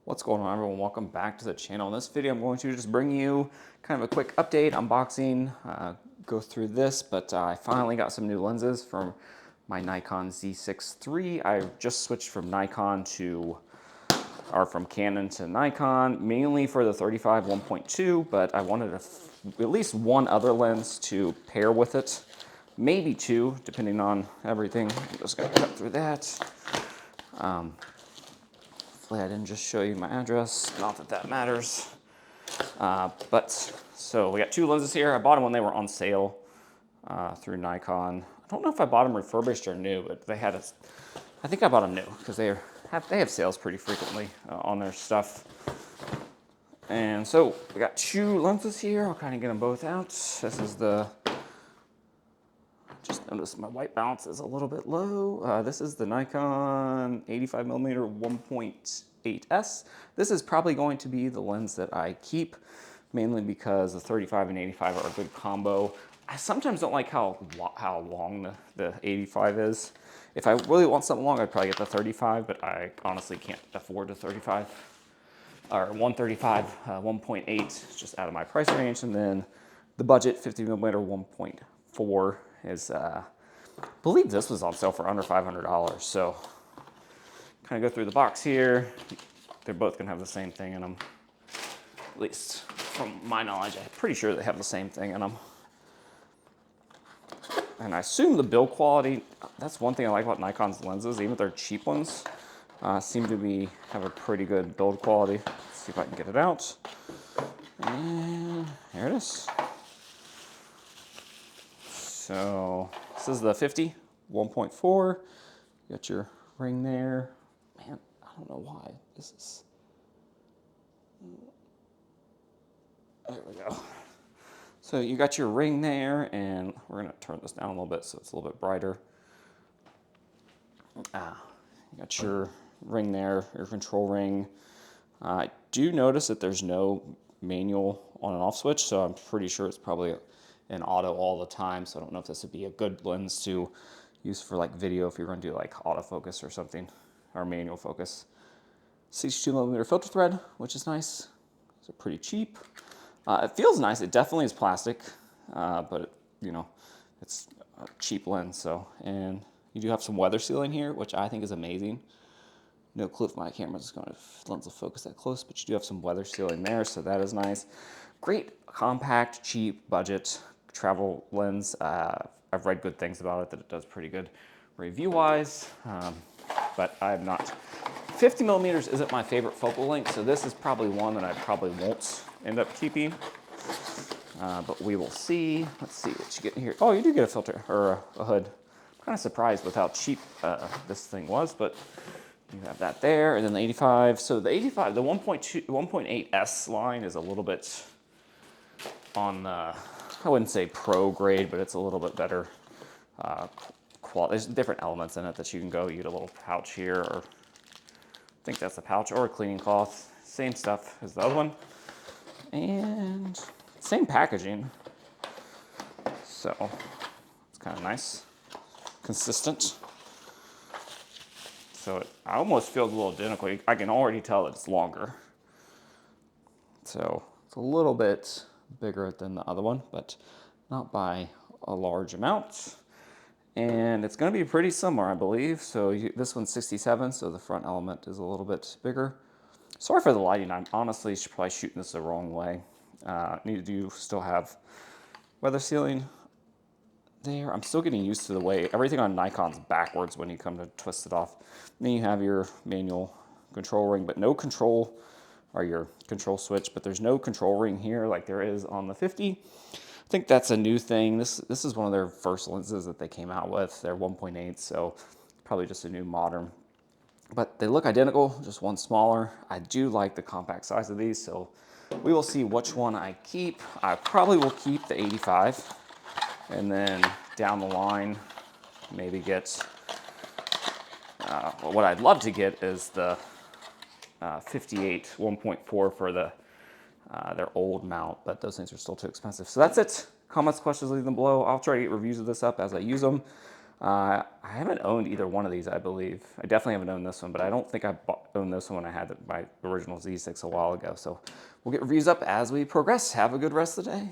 What's going on, everyone? Welcome back to the channel. In this video, I'm going to just bring you kind of a quick update, unboxing, go through this, but I finally got some new lenses from my Nikon Z6 III. I just switched from from Canon to Nikon, mainly for the 35 1.2, but I wanted at least one other lens to pair with it, maybe two, depending on everything. I'm just gonna cut through that. Hopefully I didn't just show you my address, not that that matters. So we got two lenses here. I bought them when they were on sale through Nikon. I don't know if I bought them refurbished or new, but they had I think I bought them new because they have sales pretty frequently on their stuff. And so we got two lenses here. I'll kind of get them both out. This is just noticed my white balance is a little bit low. This is the Nikon 85mm 1.8S. This is probably going to be the lens that I keep, mainly because the 35 and 85 are a good combo. I sometimes don't like how long the 85 is. If I really want something long, I'd probably get the 35, but I honestly can't afford the 35. Or 135, 1.8, it's just out of my price range. And then the budget 50mm 1.4 is, I believe this was on sale for under $500. So kind of go through the box here. They're both gonna have the same thing in them. At least from my knowledge, I'm pretty sure they have the same thing in them. And I assume the build quality, that's one thing I like about Nikon's lenses, even if they're cheap ones, seem to have a pretty good build quality. Let's see if I can get it out. And there it is. So this is the 50 1.4. You got your ring there. Man, I don't know why this is. There we go. So you got your ring there, and we're gonna turn this down a little bit so it's a little bit brighter. You got your ring there, your control ring. I do notice that there's no manual on and off switch, so I'm pretty sure it's probably in auto all the time. So I don't know if this would be a good lens to use for like video if you're going to do like autofocus or something, or manual focus. 62mm filter thread, which is nice. These are pretty cheap. It feels nice. It definitely is plastic, but it's a cheap lens. So, and you do have some weather sealing here, which I think is amazing. No clue if my camera's going to lens will focus that close, but you do have some weather sealing there, so that is nice. Great, compact, cheap, budget travel lens. I've read good things about it, that it does pretty good review-wise, but I'm not. 50mm isn't my favorite focal length, so this is probably one that I probably won't end up keeping. But we will see. Let's see what you get here. Oh, you do get a filter or a hood. I'm kind of surprised with how cheap this thing was, but you have that there, and then the 85. So the 85, the 1.8S line is a little bit on the, I wouldn't say pro grade, but it's a little bit better quality. There's different elements in it that you can go. You get a little pouch here, or I think that's a pouch, or a cleaning cloth. Same stuff as the other one, and same packaging. So it's kind of nice, consistent. So I almost feels a little identical. I can already tell that it's longer. So it's a little bit bigger than the other one, but not by a large amount. And it's going to be pretty similar, I believe. So this one's 67, so the front element is a little bit bigger. Sorry for the lighting. I'm honestly probably shooting this the wrong way. You still have weather sealing there. I'm still getting used to the way everything on Nikon's backwards when you come to twist it off. And then you have your manual control ring, but no control, or your control switch, but there's no control ring here like there is on the 50. I think that's a new thing. This is one of their first lenses that they came out with. They're 1.8, so probably just a new modern. But they look identical, just one smaller. I do like the compact size of these, so we will see which one I keep. I probably will keep the 85, and then down the line, maybe get, what I'd love to get is the 58 1.4 for their old mount, but those things are still too expensive. So that's it. Comments, questions, leave them below. I'll try to get reviews of this up as I use them. I haven't owned either one of these, I believe. I definitely haven't owned this one, but I don't think I owned this one when I had my original Z6 a while ago. So we'll get reviews up as we progress. Have a good rest of the day.